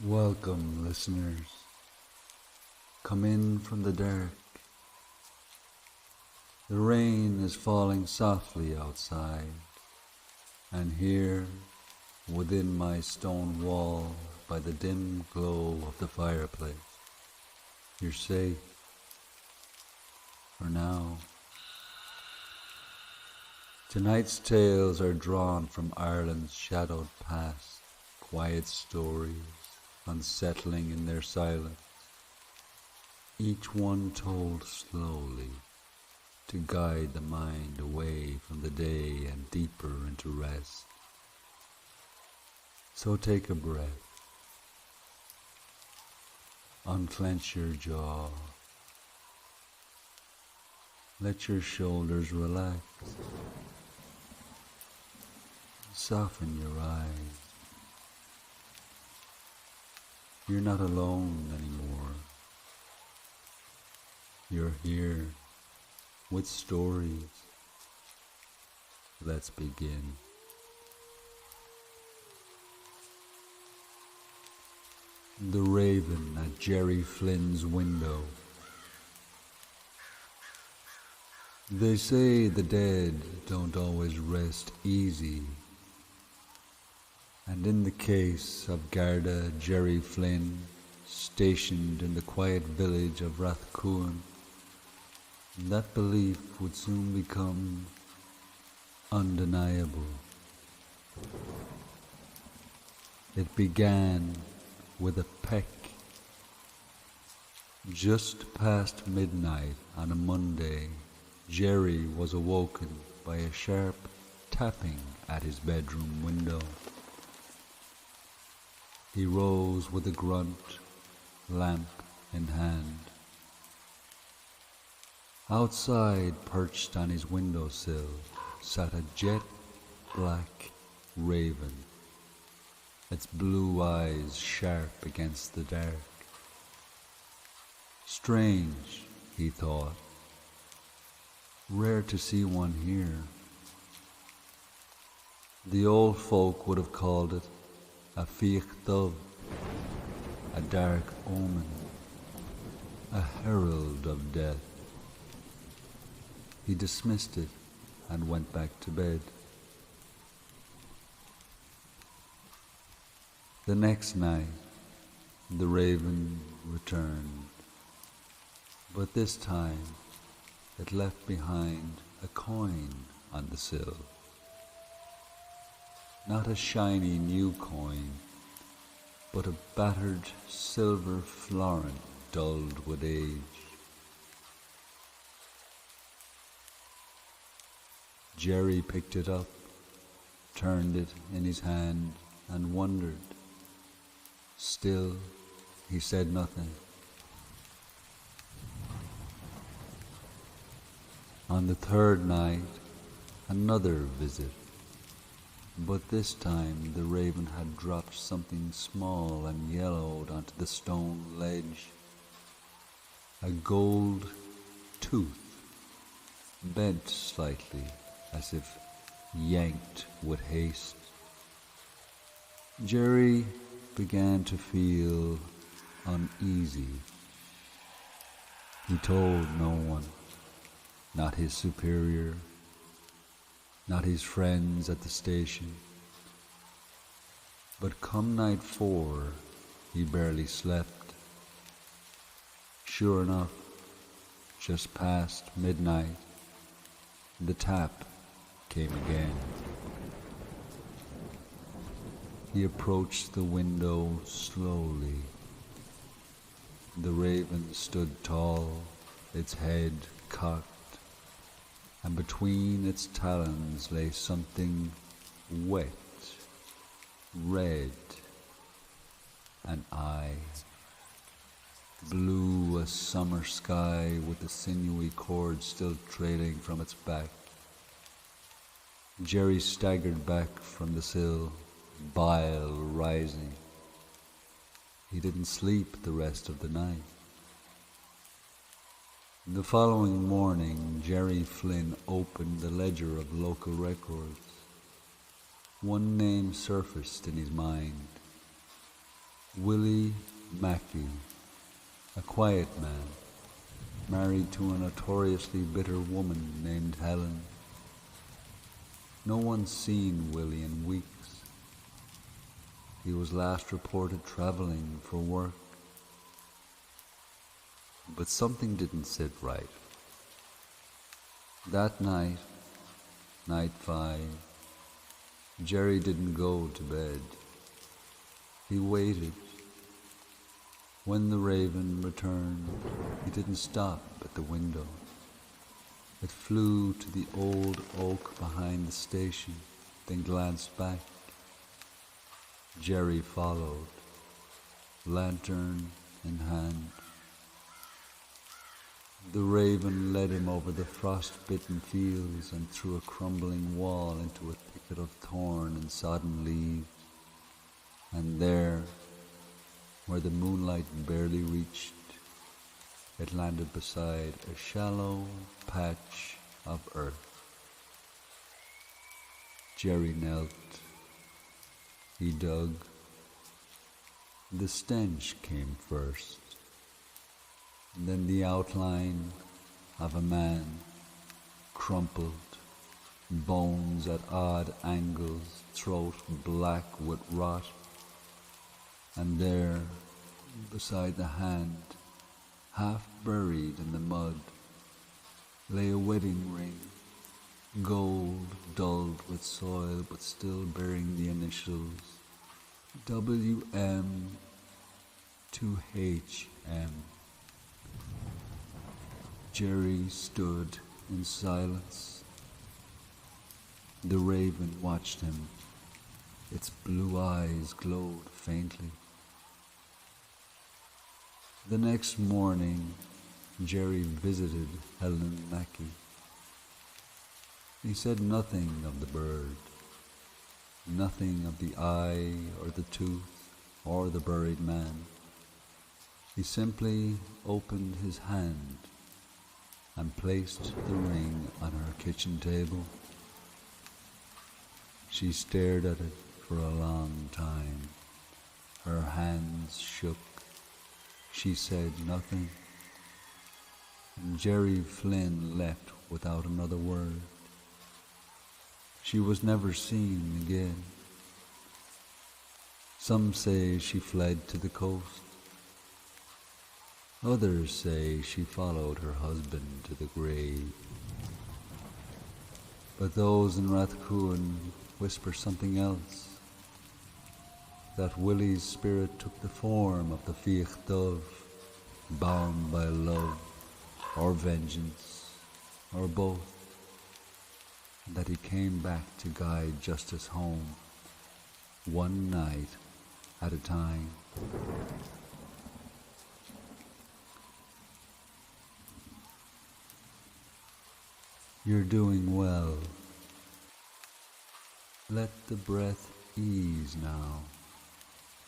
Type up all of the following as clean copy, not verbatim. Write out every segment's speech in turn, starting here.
Welcome, listeners. Come in from the dark. The rain is falling softly outside, and here, within my stone wall, by the dim glow of the fireplace, you're safe. For now. Tonight's tales are drawn from Ireland's shadowed past, quiet stories, unsettling in their silence, each one told slowly to guide the mind away from the day and deeper into rest. So take a breath, unclench your jaw, let your shoulders relax, soften your eyes. You're not alone anymore. You're here with stories. Let's begin. The raven at Jerry Flynn's window. They say the dead don't always rest easy. And in the case of Garda Jerry Flynn, stationed in the quiet village of Rathcoon, that belief would soon become undeniable. It began with a peck. Just past midnight on a Monday, Jerry was awoken by a sharp tapping at his bedroom window. He rose with a grunt, lamp in hand. Outside, perched on his windowsill, sat a jet-black raven, its blue eyes sharp against the dark. Strange, he thought. Rare to see one here. The old folk would have called it a fiach dubh, a dark omen, a herald of death. He dismissed it and went back to bed. The next night, the raven returned, but this time it left behind a coin on the sill. Not a shiny new coin, but a battered silver florin dulled with age. Jerry picked it up, turned it in his hand, and wondered. Still, he said nothing. On the third night, another visit. But this time the raven had dropped something small and yellowed onto the stone ledge. A gold tooth, bent slightly as if yanked with haste. Jerry began to feel uneasy. He told no one, not his superior, not his friends at the station. But come night 4, he barely slept. Sure enough, just past midnight, the tap came again. He approached the window slowly. The raven stood tall, its head cocked, and between its talons lay something wet, red, an eye, blue as summer sky with the sinewy cord still trailing from its back. Jerry staggered back from the sill, bile rising. He didn't sleep the rest of the night. The following morning, Jerry Flynn opened the ledger of local records. One name surfaced in his mind. Willie Mackey, a quiet man, married to a notoriously bitter woman named Helen. No one's seen Willie in weeks. He was last reported traveling for work. But something didn't sit right. That night, night 5, Jerry didn't go to bed. He waited. When the raven returned, he didn't stop at the window. It flew to the old oak behind the station, then glanced back. Jerry followed, lantern in hand. The raven led him over the frost-bitten fields and through a crumbling wall into a thicket of thorn and sodden leaves. And there, where the moonlight barely reached, it landed beside a shallow patch of earth. Jerry knelt. He dug. The stench came first, and then the outline of a man, crumpled, bones at odd angles, throat black with rot. And there, beside the hand, half buried in the mud, lay a wedding ring, gold dulled with soil but still bearing the initials WM to HM. Jerry stood in silence. The raven watched him. Its blue eyes glowed faintly. The next morning, Jerry visited Helen Mackey. He said nothing of the bird, nothing of the eye or the tooth or the buried man. He simply opened his hand and placed the ring on her kitchen table. She stared at it for a long time. Her hands shook. She said nothing. And Jerry Flynn left without another word. She was never seen again. Some say she fled to the coast. Others say she followed her husband to the grave. But those in Rathcoon whisper something else, that Willie's spirit took the form of the Fiach Dove, bound by love or vengeance or both, and that he came back to guide justice home, one night at a time. You're doing well. Let the breath ease now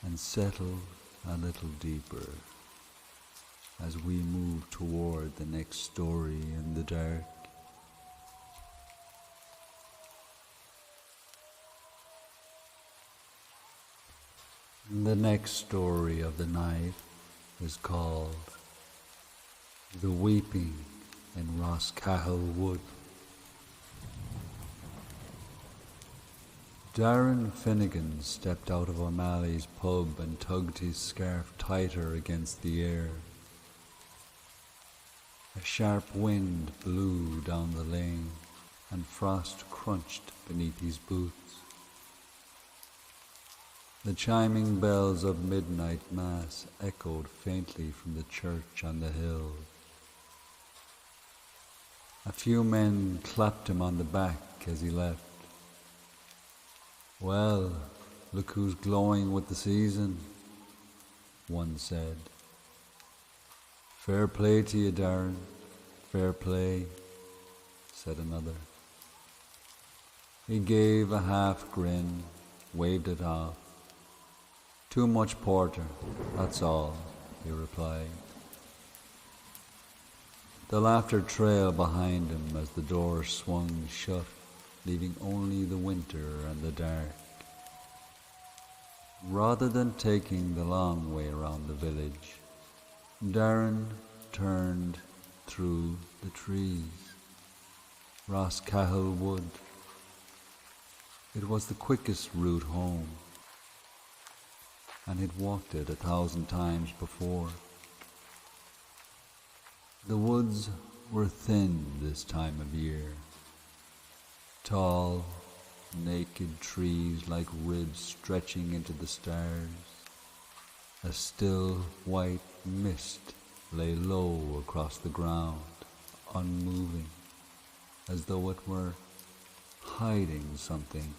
and settle a little deeper as we move toward the next story in the dark. The next story of the night is called The Weeping in Roscahill Wood. Darren Finnegan stepped out of O'Malley's pub and tugged his scarf tighter against the air. A sharp wind blew down the lane, and frost crunched beneath his boots. The chiming bells of midnight mass echoed faintly from the church on the hill. A few men clapped him on the back as he left. "Well, look who's glowing with the season," one said. "Fair play to you, Darren, fair play," said another. He gave a half grin, waved it off. "Too much porter, that's all," he replied. The laughter trailed behind him as the door swung shut, leaving only the winter and the dark. Rather than taking the long way around the village, Darren turned through the trees. Roscahill Wood. It was the quickest route home, and he'd walked it 1,000 times before. The woods were thin this time of year. Tall, naked trees like ribs stretching into the stars. A still white mist lay low across the ground, unmoving, as though it were hiding something.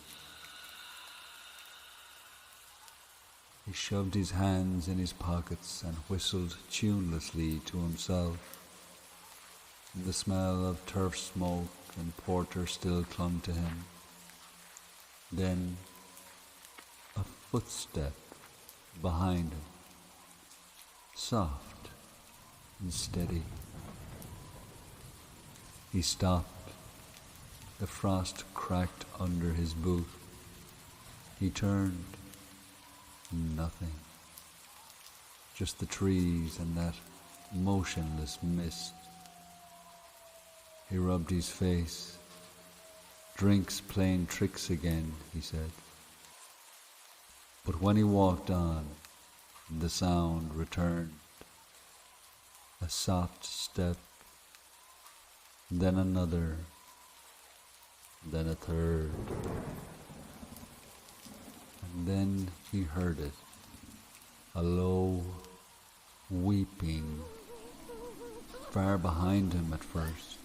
He shoved his hands in his pockets and whistled tunelessly to himself. The smell of turf smoke and porter still clung to him. Then a footstep behind him, soft and steady. He stopped. The frost cracked under his boot. He turned. Nothing. Just the trees and that motionless mist. He rubbed his face. "Drink's playing tricks again," he said. But when he walked on, the sound returned. A soft step, then another, then a third. And then he heard it, a low weeping, far behind him at first.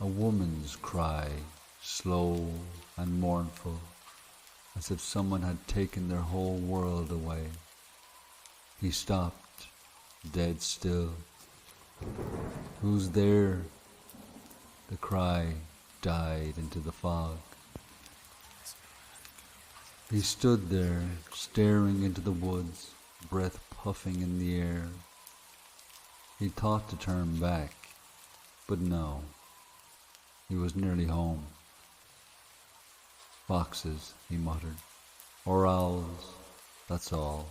A woman's cry, slow and mournful, as if someone had taken their whole world away. He stopped, dead still. "Who's there?" The cry died into the fog. He stood there, staring into the woods, breath puffing in the air. He thought to turn back, but no. He was nearly home. "Foxes," he muttered, "or owls, that's all."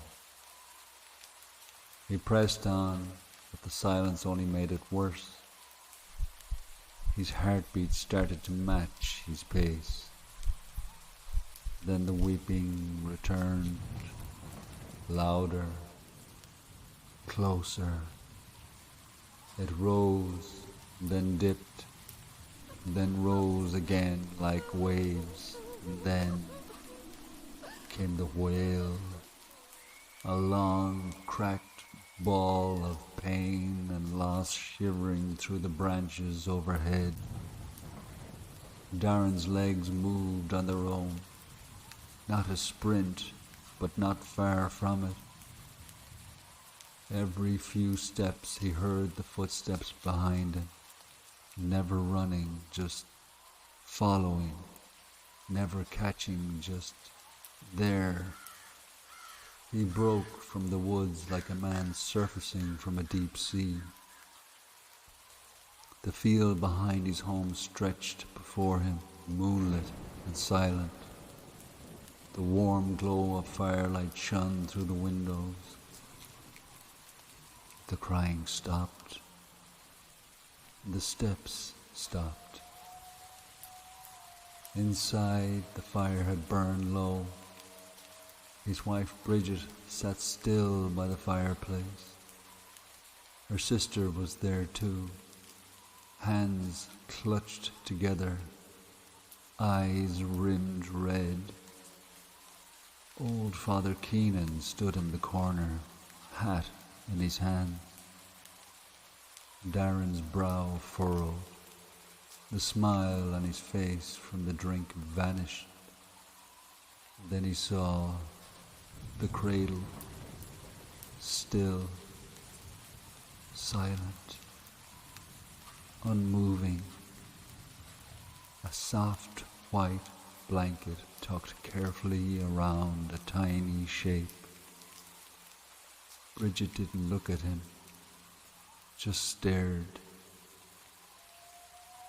He pressed on, but the silence only made it worse. His heartbeat started to match his pace. Then the weeping returned, louder, closer. It rose, then dipped, then rose again like waves, and then came the wail, a long, cracked ball of pain and loss shivering through the branches overhead. Darren's legs moved on their own, not a sprint, but not far from it. Every few steps he heard the footsteps behind him, never running, just following, never catching, just there. He broke from the woods like a man surfacing from a deep sea. The field behind his home stretched before him, moonlit and silent. The warm glow of firelight shone through the windows. The crying stopped. The steps stopped. Inside, the fire had burned low. His wife Bridget sat still by the fireplace. Her sister was there too, hands clutched together, eyes rimmed red. Old Father Keenan stood in the corner, hat in his hand. Darren's brow furrowed. The smile on his face from the drink vanished. Then he saw the cradle, still, silent, unmoving. A soft white blanket tucked carefully around a tiny shape. Bridget didn't look at him, just stared.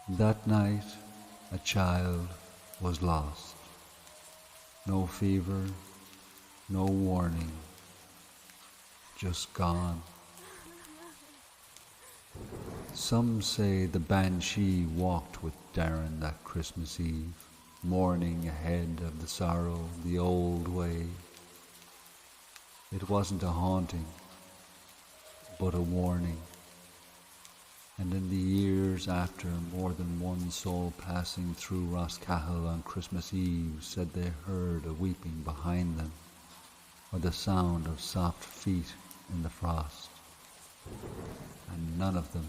That night, a child was lost. No fever, no warning, just gone. Some say the Banshee walked with Darren that Christmas Eve, mourning ahead of the sorrow the old way. It wasn't a haunting, but a warning. And in the years after, more than one soul passing through Roscahill on Christmas Eve said they heard a weeping behind them, or the sound of soft feet in the frost. And none of them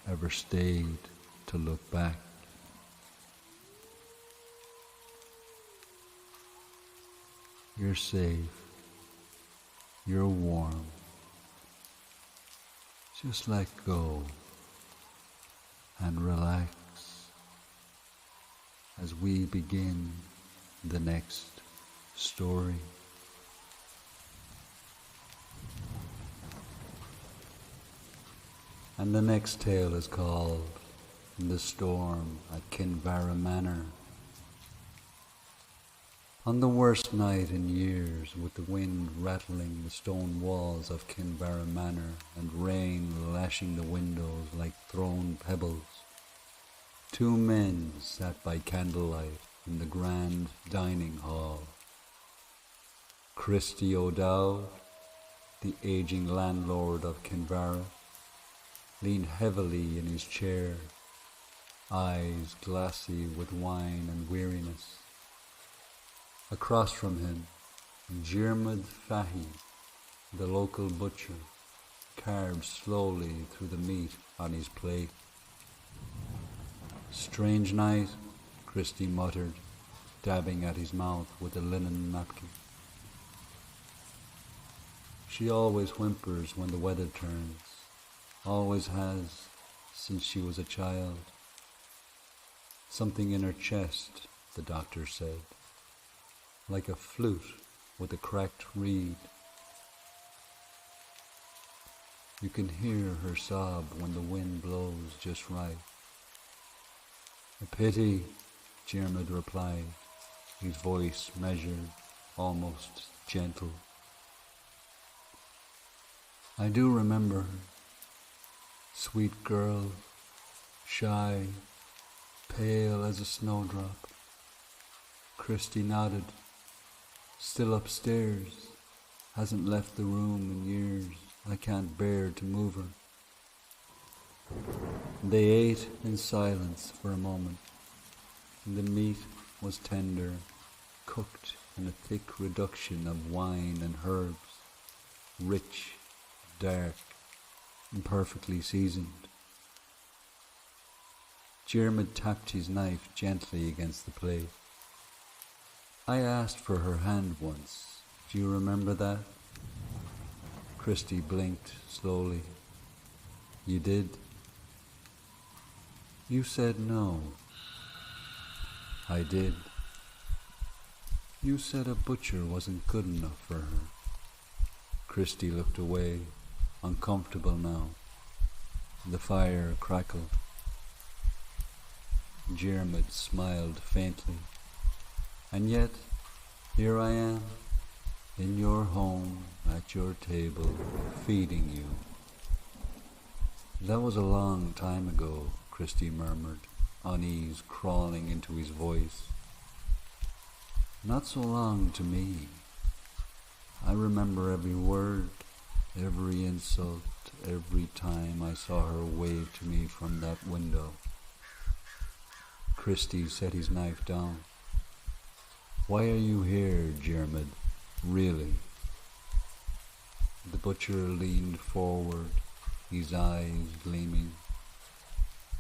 ever stayed to look back. You're safe. You're warm. Just let go and relax as we begin the next story. And the next tale is called The Storm at Kinvara Manor. On the worst night in years, with the wind rattling the stone walls of Kinvara Manor and rain lashing the windows like thrown pebbles, two men sat by candlelight in the grand dining hall. Christy O'Dowd, the aging landlord of Kinvara, leaned heavily in his chair, eyes glassy with wine and weariness. Across from him, Diarmuid Fahy, the local butcher, carved slowly through the meat on his plate. "Strange night," Christy muttered, dabbing at his mouth with a linen napkin. "She always whimpers when the weather turns. Always has, since she was a child. Something in her chest," the doctor said, "like a flute with a cracked reed. You can hear her sob when the wind blows just right." "A pity," Diarmuid replied, his voice measured, almost gentle. "I do remember her. Sweet girl, shy, pale as a snowdrop." Christy nodded. "Still upstairs. Hasn't left the room in years. I can't bear to move her." They ate in silence for a moment. The meat was tender, cooked in a thick reduction of wine and herbs, rich, dark, and perfectly seasoned. Diarmuid tapped his knife gently against the plate. "I asked for her hand once. Do you remember that?" Christy blinked slowly. "You did?" "You said no." "I did." "You said a butcher wasn't good enough for her." Christy looked away, uncomfortable now. The fire crackled. Diarmuid smiled faintly. "And yet, here I am, in your home, at your table, feeding you." "That was a long time ago," Christy murmured, unease crawling into his voice. "Not so long to me. I remember every word, every insult, every time I saw her wave to me from that window." Christy set his knife down. "Why are you here, Diarmuid? Really?" The butcher leaned forward, his eyes gleaming.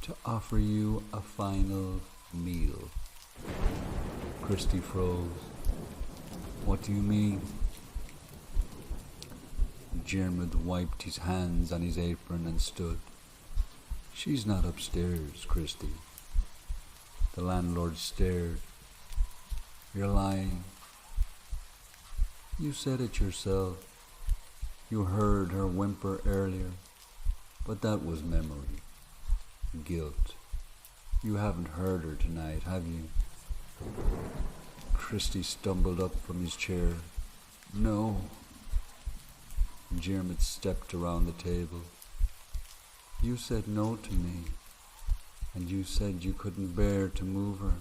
"To offer you a final meal." Christy froze. "What do you mean?" Diarmuid wiped his hands on his apron and stood. "She's not upstairs, Christy." The landlord stared, You're lying. You said it yourself. You heard her whimper earlier, but that was memory. Guilt. You haven't heard her tonight, have you? Christy stumbled up from his chair. No. Jermid stepped around the table. You said no to me, and you said you couldn't bear to move her.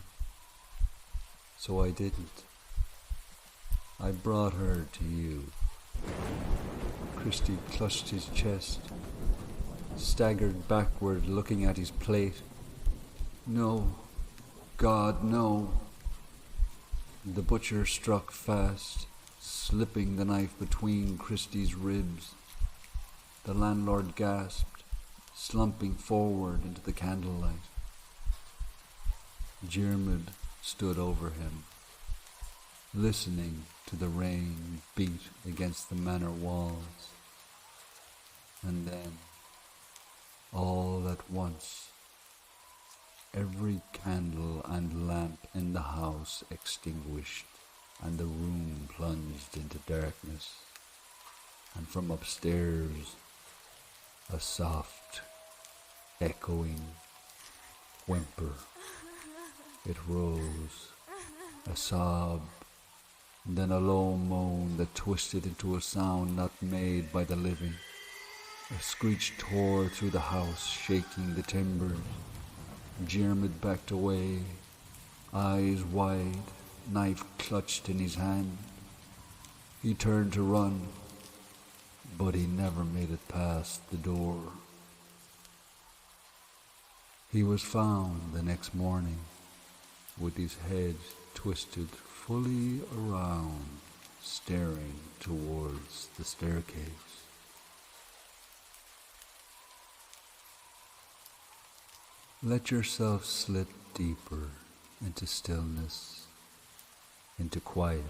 So I didn't. I brought her to you. Christy clutched his chest, staggered backward, looking at his plate. No, God, no. The butcher struck fast, slipping the knife between Christy's ribs. The landlord gasped, slumping forward into the candlelight. Jermid stood over him, listening to the rain beat against the manor walls. And then, all at once, every candle and lamp in the house extinguished, and the room plunged into darkness. And from upstairs, a soft, echoing whimper. It rose, a sob, and then a low moan that twisted into a sound not made by the living. A screech tore through the house, shaking the timbers. Jermid backed away, eyes wide, knife clutched in his hand. He turned to run, but he never made it past the door. He was found the next morning, with his head twisted fully around, staring towards the staircase. Let yourself slip deeper into stillness, into quiet.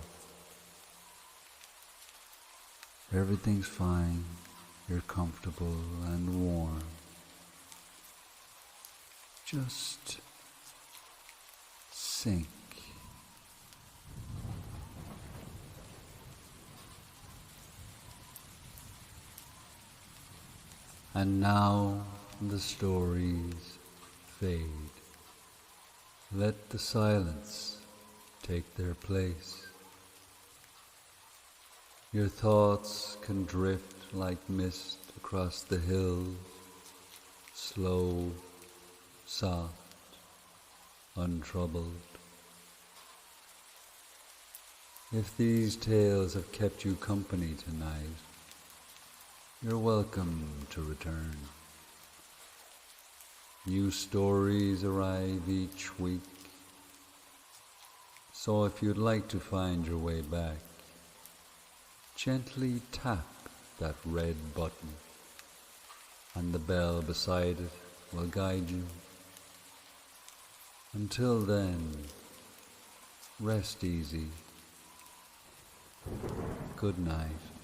Everything's fine, you're comfortable and warm. Just sink. And now the stories fade. Let the silence take their place. Your thoughts can drift like mist across the hills, slow, soft, untroubled. If these tales have kept you company tonight, you're welcome to return. New stories arrive each week, so if you'd like to find your way back, gently tap that red button, and the bell beside it will guide you. Until then, rest easy. Good night.